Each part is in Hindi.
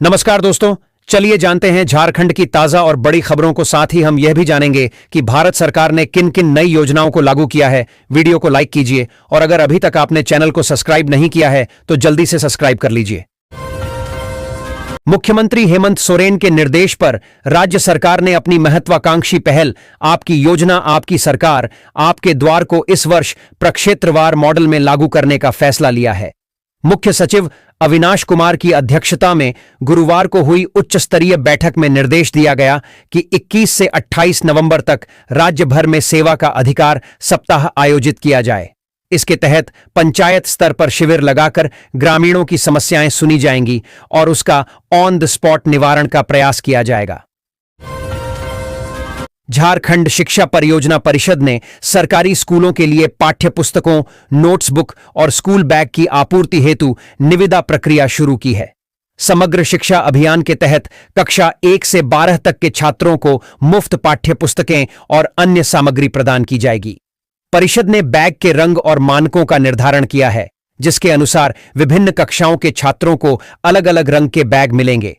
नमस्कार दोस्तों, चलिए जानते हैं झारखंड की ताजा और बड़ी खबरों को। साथ ही हम यह भी जानेंगे कि भारत सरकार ने किन किन नई योजनाओं को लागू किया है। वीडियो को लाइक कीजिए और अगर अभी तक आपने चैनल को सब्सक्राइब नहीं किया है तो जल्दी से सब्सक्राइब कर लीजिए। मुख्यमंत्री हेमंत सोरेन के निर्देश पर राज्य सरकार ने अपनी महत्वाकांक्षी पहल आपकी योजना आपकी सरकार आपके द्वार को इस वर्ष प्रक्षेत्रवार मॉडल में लागू करने का फैसला लिया है। मुख्य सचिव अविनाश कुमार की अध्यक्षता में गुरुवार को हुई उच्च स्तरीय बैठक में निर्देश दिया गया कि 21 से 28 नवंबर तक राज्य भर में सेवा का अधिकार सप्ताह आयोजित किया जाए। इसके तहत पंचायत स्तर पर शिविर लगाकर ग्रामीणों की समस्याएं सुनी जाएंगी और उसका ऑन द स्पॉट निवारण का प्रयास किया जाएगा। झारखंड शिक्षा परियोजना परिषद ने सरकारी स्कूलों के लिए पाठ्य पुस्तकों, नोट्स बुक और स्कूल बैग की आपूर्ति हेतु निविदा प्रक्रिया शुरू की है। समग्र शिक्षा अभियान के तहत कक्षा 1 से 12 तक के छात्रों को मुफ्त पाठ्य पुस्तकें और अन्य सामग्री प्रदान की जाएगी। परिषद ने बैग के रंग और मानकों का निर्धारण किया है, जिसके अनुसार विभिन्न कक्षाओं के छात्रों को अलग अलग रंग के बैग मिलेंगे।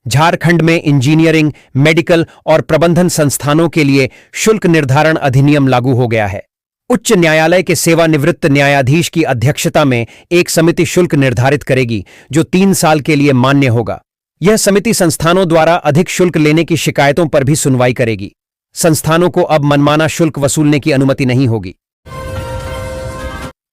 झारखंड में इंजीनियरिंग, मेडिकल और प्रबंधन संस्थानों के लिए शुल्क निर्धारण अधिनियम लागू हो गया है। उच्च न्यायालय के सेवानिवृत्त न्यायाधीश की अध्यक्षता में एक समिति शुल्क निर्धारित करेगी, जो 3 साल के लिए मान्य होगा। यह समिति संस्थानों द्वारा अधिक शुल्क लेने की शिकायतों पर भी सुनवाई करेगी। संस्थानों को अब मनमाना शुल्क वसूलने की अनुमति नहीं होगी।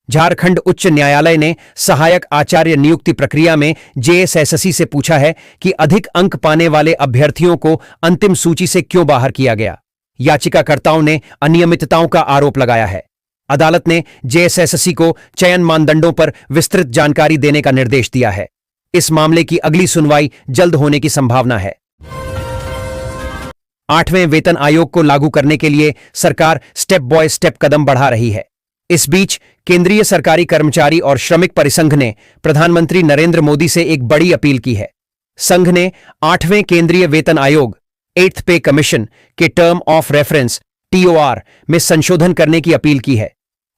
झारखंड उच्च न्यायालय ने सहायक आचार्य नियुक्ति प्रक्रिया में जेएसएससी से पूछा है कि अधिक अंक पाने वाले अभ्यर्थियों को अंतिम सूची से क्यों बाहर किया गया। याचिकाकर्ताओं ने अनियमितताओं का आरोप लगाया है। अदालत ने जेएसएससी को चयन मानदंडों पर विस्तृत जानकारी देने का निर्देश दिया है। इस मामले की अगली सुनवाई जल्द होने की संभावना है। 8वें वेतन आयोग को लागू करने के लिए सरकार स्टेप बाय स्टेप कदम बढ़ा रही है। इस बीच केंद्रीय सरकारी कर्मचारी और श्रमिक परिसंघ ने प्रधानमंत्री नरेंद्र मोदी से एक बड़ी अपील की है। संघ ने 8वें केंद्रीय वेतन आयोग 8th पे कमीशन के टर्म ऑफ रेफरेंस TOR में संशोधन करने की अपील की है।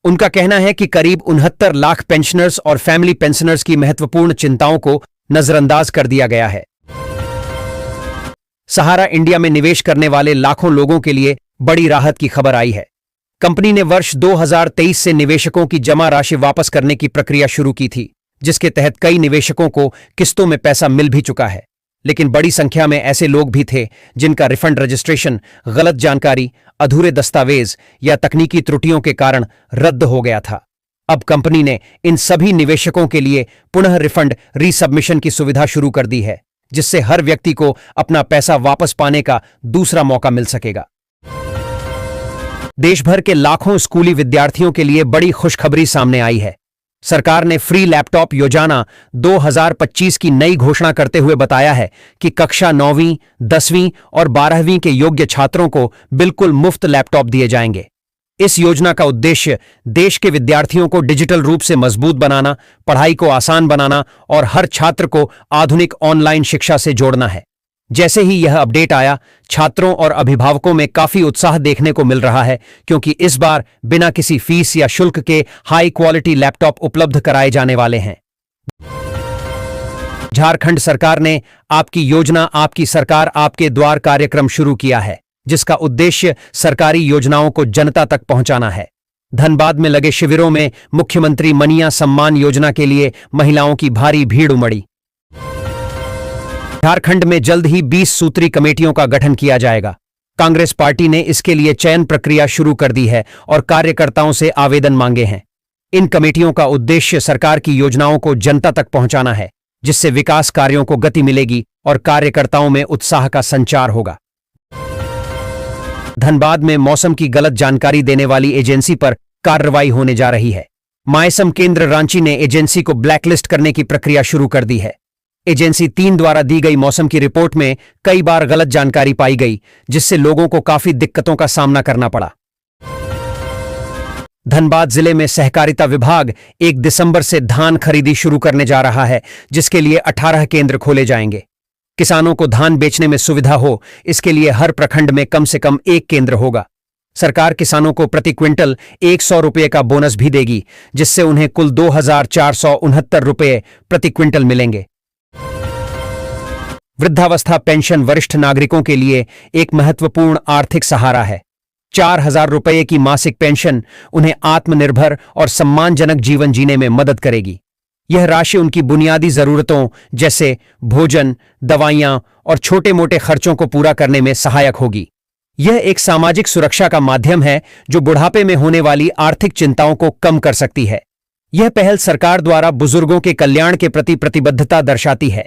उनका कहना है कि करीब 69 लाख पेंशनर्स और फैमिली पेंशनर्स की महत्वपूर्ण चिंताओं को नजरअंदाज कर दिया गया है। सहारा इंडिया में निवेश करने वाले लाखों लोगों के लिए बड़ी राहत की खबर आई है। कंपनी ने वर्ष 2023 से निवेशकों की जमा राशि वापस करने की प्रक्रिया शुरू की थी, जिसके तहत कई निवेशकों को किस्तों में पैसा मिल भी चुका है। लेकिन बड़ी संख्या में ऐसे लोग भी थे जिनका रिफंड रजिस्ट्रेशन गलत जानकारी, अधूरे दस्तावेज या तकनीकी त्रुटियों के कारण रद्द हो गया था। अब कंपनी ने इन सभी निवेशकों के लिए पुनः रिफंड रीसबमिशन की सुविधा शुरू कर दी है, जिससे हर व्यक्ति को अपना पैसा वापस पाने का दूसरा मौका मिल सकेगा। देश भर के लाखों स्कूली विद्यार्थियों के लिए बड़ी खुशखबरी सामने आई है। सरकार ने फ्री लैपटॉप योजना 2025 की नई घोषणा करते हुए बताया है कि कक्षा 9वीं, 10वीं और 12वीं के योग्य छात्रों को बिल्कुल मुफ्त लैपटॉप दिए जाएंगे। इस योजना का उद्देश्य देश के विद्यार्थियों को डिजिटल रूप से मजबूत बनाना, पढ़ाई को आसान बनाना और हर छात्र को आधुनिक ऑनलाइन शिक्षा से जोड़ना है। जैसे ही यह अपडेट आया, छात्रों और अभिभावकों में काफी उत्साह देखने को मिल रहा है, क्योंकि इस बार बिना किसी फीस या शुल्क के हाई क्वालिटी लैपटॉप उपलब्ध कराए जाने वाले हैं। झारखंड सरकार ने आपकी योजना आपकी सरकार आपके द्वार कार्यक्रम शुरू किया है, जिसका उद्देश्य सरकारी योजनाओं को जनता तक पहुंचाना है। धनबाद में लगे शिविरों में मुख्यमंत्री मनिया सम्मान योजना के लिए महिलाओं की भारी भीड़ उमड़ी। झारखंड में जल्द ही 20 सूत्री कमेटियों का गठन किया जाएगा। कांग्रेस पार्टी ने इसके लिए चयन प्रक्रिया शुरू कर दी है और कार्यकर्ताओं से आवेदन मांगे हैं। इन कमेटियों का उद्देश्य सरकार की योजनाओं को जनता तक पहुंचाना है, जिससे विकास कार्यों को गति मिलेगी और कार्यकर्ताओं में उत्साह का संचार होगा। धनबाद में मौसम की गलत जानकारी देने वाली एजेंसी पर कार्रवाई होने जा रही है। मौसम केंद्र रांची ने एजेंसी को ब्लैकलिस्ट करने की प्रक्रिया शुरू कर दी है। एजेंसी 3 द्वारा दी गई मौसम की रिपोर्ट में कई बार गलत जानकारी पाई गई, जिससे लोगों को काफी दिक्कतों का सामना करना पड़ा। धनबाद जिले में सहकारिता विभाग 1 दिसंबर से धान खरीदी शुरू करने जा रहा है, जिसके लिए 18 केंद्र खोले जाएंगे। किसानों को धान बेचने में सुविधा हो, इसके लिए हर प्रखंड में कम से कम 1 केंद्र होगा। सरकार किसानों को प्रति क्विंटल 100 रुपये का बोनस भी देगी, जिससे उन्हें कुल 2,469 रुपये प्रति क्विंटल मिलेंगे। वृद्धावस्था पेंशन वरिष्ठ नागरिकों के लिए एक महत्वपूर्ण आर्थिक सहारा है। 4,000 रुपये की मासिक पेंशन उन्हें आत्मनिर्भर और सम्मानजनक जीवन जीने में मदद करेगी। यह राशि उनकी बुनियादी जरूरतों जैसे भोजन, दवाइयां और छोटे मोटे खर्चों को पूरा करने में सहायक होगी। यह एक सामाजिक सुरक्षा का माध्यम है जो बुढ़ापे में होने वाली आर्थिक चिंताओं को कम कर सकती है। यह पहल सरकार द्वारा बुजुर्गों के कल्याण के प्रति प्रतिबद्धता दर्शाती है।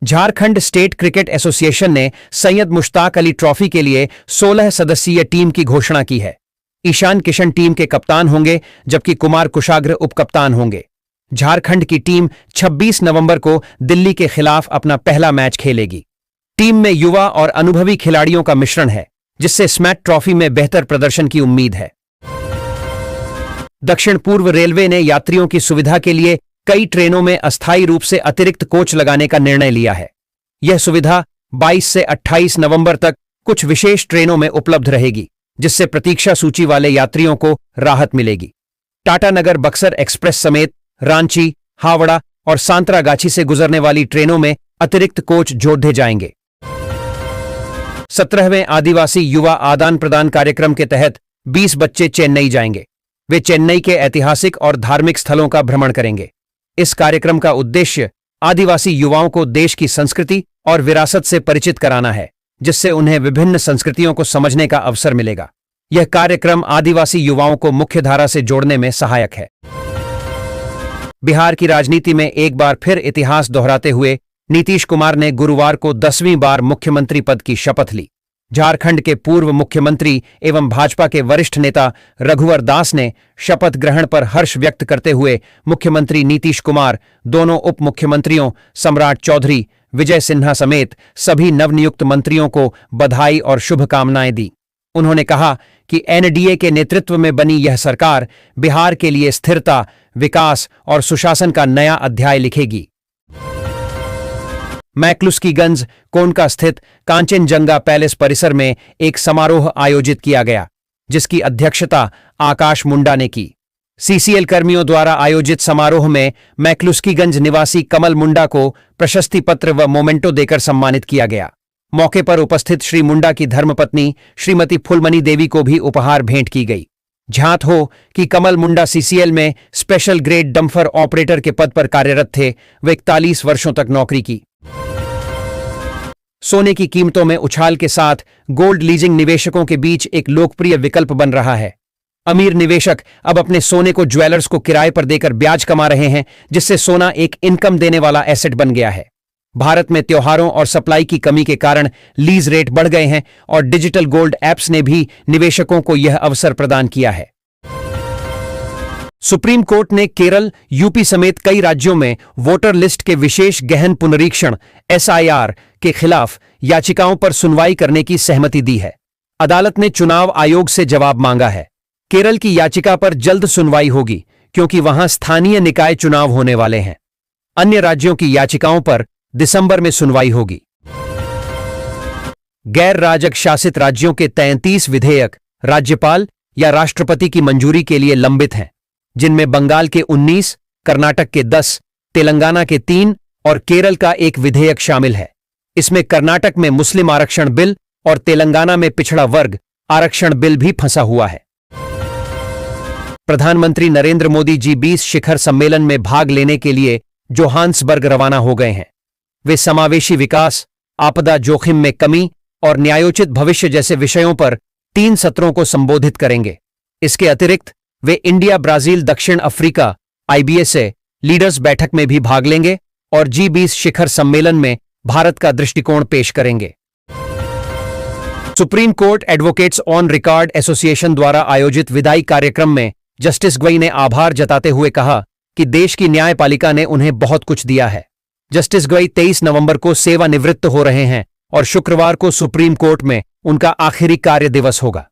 झारखंड स्टेट क्रिकेट एसोसिएशन ने सैयद मुश्ताक अली ट्रॉफी के लिए 16 सदस्यीय टीम की घोषणा की है। ईशान किशन टीम के कप्तान होंगे जबकि कुमार कुशाग्र उपकप्तान होंगे। झारखंड की टीम 26 नवंबर को दिल्ली के खिलाफ अपना पहला मैच खेलेगी। टीम में युवा और अनुभवी खिलाड़ियों का मिश्रण है जिससे स्मैट ट्रॉफी में बेहतर प्रदर्शन की उम्मीद है। दक्षिण पूर्व रेलवे ने यात्रियों की सुविधा के लिए कई ट्रेनों में अस्थायी रूप से अतिरिक्त कोच लगाने का निर्णय लिया है। यह सुविधा 22 से 28 नवंबर तक कुछ विशेष ट्रेनों में उपलब्ध रहेगी जिससे प्रतीक्षा सूची वाले यात्रियों को राहत मिलेगी। टाटानगर बक्सर एक्सप्रेस समेत रांची, हावड़ा और सांतरागाछी से गुजरने वाली ट्रेनों में अतिरिक्त कोच जोड़े जाएंगे। 17वें आदिवासी युवा आदान प्रदान कार्यक्रम के तहत 20 बच्चे चेन्नई जाएंगे। वे चेन्नई के ऐतिहासिक और धार्मिक स्थलों का भ्रमण करेंगे। इस कार्यक्रम का उद्देश्य आदिवासी युवाओं को देश की संस्कृति और विरासत से परिचित कराना है जिससे उन्हें विभिन्न संस्कृतियों को समझने का अवसर मिलेगा। यह कार्यक्रम आदिवासी युवाओं को मुख्यधारा से जोड़ने में सहायक है। बिहार की राजनीति में एक बार फिर इतिहास दोहराते हुए नीतीश कुमार ने गुरुवार को 10वीं बार मुख्यमंत्री पद की शपथ ली। झारखंड के पूर्व मुख्यमंत्री एवं भाजपा के वरिष्ठ नेता रघुवर दास ने शपथ ग्रहण पर हर्ष व्यक्त करते हुए मुख्यमंत्री नीतीश कुमार, दोनों उप मुख्यमंत्रियों सम्राट चौधरी, विजय सिन्हा समेत सभी नवनियुक्त मंत्रियों को बधाई और शुभकामनाएं दी। उन्होंने कहा कि एनडीए के नेतृत्व में बनी यह सरकार बिहार के लिए स्थिरता, विकास और सुशासन का नया अध्याय लिखेगी। मैक्लुस्कीगंज, कोनका स्थित कांचनजंगा पैलेस परिसर में एक समारोह आयोजित किया गया जिसकी अध्यक्षता आकाश मुंडा ने की। सीसीएल कर्मियों द्वारा आयोजित समारोह में मैक्लुस्कीगंज निवासी कमल मुंडा को प्रशस्ति पत्र व मोमेंटो देकर सम्मानित किया गया। मौके पर उपस्थित श्री मुंडा की धर्मपत्नी श्रीमती फुलमनी देवी को भी उपहार भेंट की गई। ध्यात हो कि कमल मुंडा सीसीएल में स्पेशल ग्रेड डंफर ऑपरेटर के पद पर कार्यरत थे। वे 41 वर्षों तक नौकरी की। सोने की कीमतों में उछाल के साथ गोल्ड लीजिंग निवेशकों के बीच एक लोकप्रिय विकल्प बन रहा है। अमीर निवेशक अब अपने सोने को ज्वेलर्स को किराए पर देकर ब्याज कमा रहे हैं जिससे सोना एक इनकम देने वाला एसेट बन गया है। भारत में त्योहारों और सप्लाई की कमी के कारण लीज रेट बढ़ गए हैं और डिजिटल गोल्ड ऐप्स ने भी निवेशकों को यह अवसर प्रदान किया है। सुप्रीम कोर्ट ने केरल, यूपी समेत कई राज्यों में वोटर लिस्ट के विशेष गहन पुनरीक्षण एसआईआर के खिलाफ याचिकाओं पर सुनवाई करने की सहमति दी है। अदालत ने चुनाव आयोग से जवाब मांगा है। केरल की याचिका पर जल्द सुनवाई होगी क्योंकि वहां स्थानीय निकाय चुनाव होने वाले हैं। अन्य राज्यों की याचिकाओं पर दिसंबर में सुनवाई होगी। गैर राजग शासित राज्यों के 33 विधेयक राज्यपाल या राष्ट्रपति की मंजूरी के लिए लंबित हैं, जिनमें बंगाल के 19, कर्नाटक के 10, तेलंगाना के 3 और केरल का एक विधेयक शामिल है। इसमें कर्नाटक में मुस्लिम आरक्षण बिल और तेलंगाना में पिछड़ा वर्ग आरक्षण बिल भी फंसा हुआ है। प्रधानमंत्री नरेंद्र मोदी जी20 शिखर सम्मेलन में भाग लेने के लिए जोहान्सबर्ग रवाना हो गए हैं। वे समावेशी विकास, आपदा जोखिम में कमी और न्यायोचित भविष्य जैसे विषयों पर 3 सत्रों को संबोधित करेंगे। इसके अतिरिक्त वे इंडिया, ब्राजील, दक्षिण अफ्रीका IBSA लीडर्स बैठक में भी भाग लेंगे और G20 शिखर सम्मेलन में भारत का दृष्टिकोण पेश करेंगे। Supreme court advocates on record association द्वारा आयोजित विदाई कार्यक्रम में जस्टिस गोगोई ने आभार जताते हुए कहा कि देश की न्यायपालिका ने उन्हें बहुत कुछ दिया है। जस्टिस गोगोई 23 नवंबर को सेवानिवृत्त हो रहे हैं और शुक्रवार को सुप्रीम कोर्ट में उनका आखिरी कार्य दिवस होगा।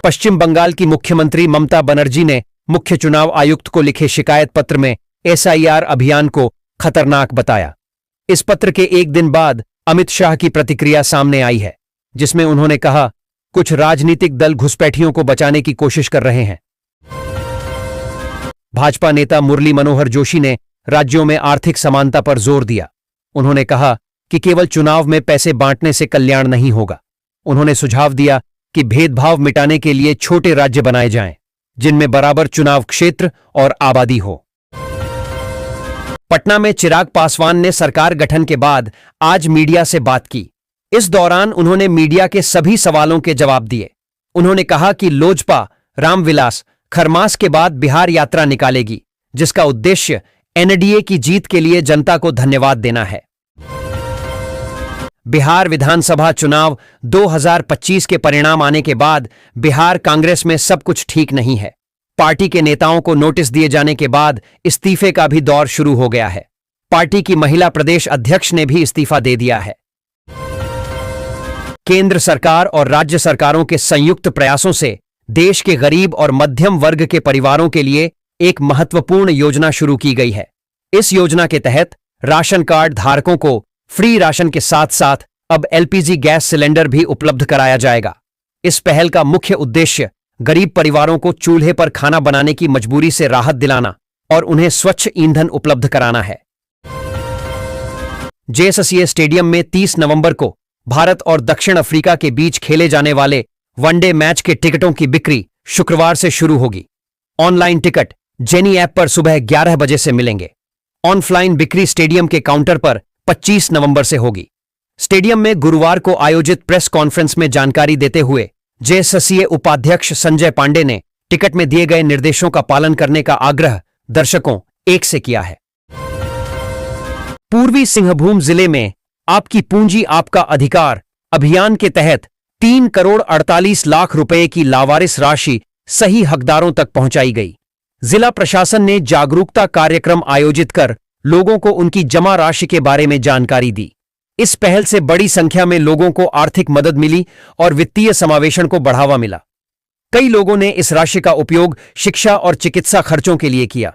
पश्चिम बंगाल की मुख्यमंत्री ममता बनर्जी ने मुख्य चुनाव आयुक्त को लिखे शिकायत पत्र में SIR अभियान को खतरनाक बताया। इस पत्र के एक दिन बाद अमित शाह की प्रतिक्रिया सामने आई है, जिसमें उन्होंने कहा, कुछ राजनीतिक दल घुसपैठियों को बचाने की कोशिश कर रहे हैं। भाजपा नेता मुरली मनोहर जोशी ने राज्यों में आर्थिक समानता पर जोर दिया। उन्होंने कहा कि केवल चुनाव में पैसे बांटने से कल्याण नहीं होगा। उन्होंने सुझाव दिया कि भेदभाव मिटाने के लिए छोटे राज्य बनाए जाएं, जिनमें बराबर चुनाव क्षेत्र और आबादी हो। पटना में चिराग पासवान ने सरकार गठन के बाद आज मीडिया से बात की। इस दौरान उन्होंने मीडिया के सभी सवालों के जवाब दिए। उन्होंने कहा कि लोजपा रामविलास खरमास के बाद बिहार यात्रा निकालेगी, जिसका उद्देश्य एनडीए की जीत के लिए जनता को धन्यवाद देना है। बिहार विधानसभा चुनाव 2025 के परिणाम आने के बाद बिहार कांग्रेस में सब कुछ ठीक नहीं है। पार्टी के नेताओं को नोटिस दिए जाने के बाद इस्तीफे का भी दौर शुरू हो गया है। पार्टी की महिला प्रदेश अध्यक्ष ने भी इस्तीफा दे दिया है। केंद्र सरकार और राज्य सरकारों के संयुक्त प्रयासों से देश के गरीब और मध्यम वर्ग के परिवारों के लिए एक महत्वपूर्ण योजना शुरू की गई है। इस योजना के तहत राशन कार्ड धारकों को फ्री राशन के साथ साथ अब एलपीजी गैस सिलेंडर भी उपलब्ध कराया जाएगा। इस पहल का मुख्य उद्देश्य गरीब परिवारों को चूल्हे पर खाना बनाने की मजबूरी से राहत दिलाना और उन्हें स्वच्छ ईंधन उपलब्ध कराना है। जेएससीए स्टेडियम में 30 नवंबर को भारत और दक्षिण अफ्रीका के बीच खेले जाने वाले वनडे मैच के टिकटों की बिक्री शुक्रवार से शुरू होगी। ऑनलाइन टिकट जेनी ऐप पर सुबह 11 बजे से मिलेंगे। ऑनलाइन बिक्री स्टेडियम के काउंटर पर 25 नवंबर से होगी। स्टेडियम में गुरुवार को आयोजित प्रेस कॉन्फ्रेंस में जानकारी देते हुए जेएससीए उपाध्यक्ष संजय पांडे ने टिकट में दिए गए निर्देशों का पालन करने का आग्रह दर्शकों एक से किया है। पूर्वी सिंहभूम जिले में आपकी पूंजी आपका अधिकार अभियान के तहत 3 करोड़ 48 लाख रुपए की लावारिस राशि सही हकदारों तक पहुंचाई गई। जिला प्रशासन ने जागरूकता कार्यक्रम आयोजित कर लोगों को उनकी जमा राशि के बारे में जानकारी दी। इस पहल से बड़ी संख्या में लोगों को आर्थिक मदद मिली और वित्तीय समावेशन को बढ़ावा मिला। कई लोगों ने इस राशि का उपयोग शिक्षा और चिकित्सा खर्चों के लिए किया।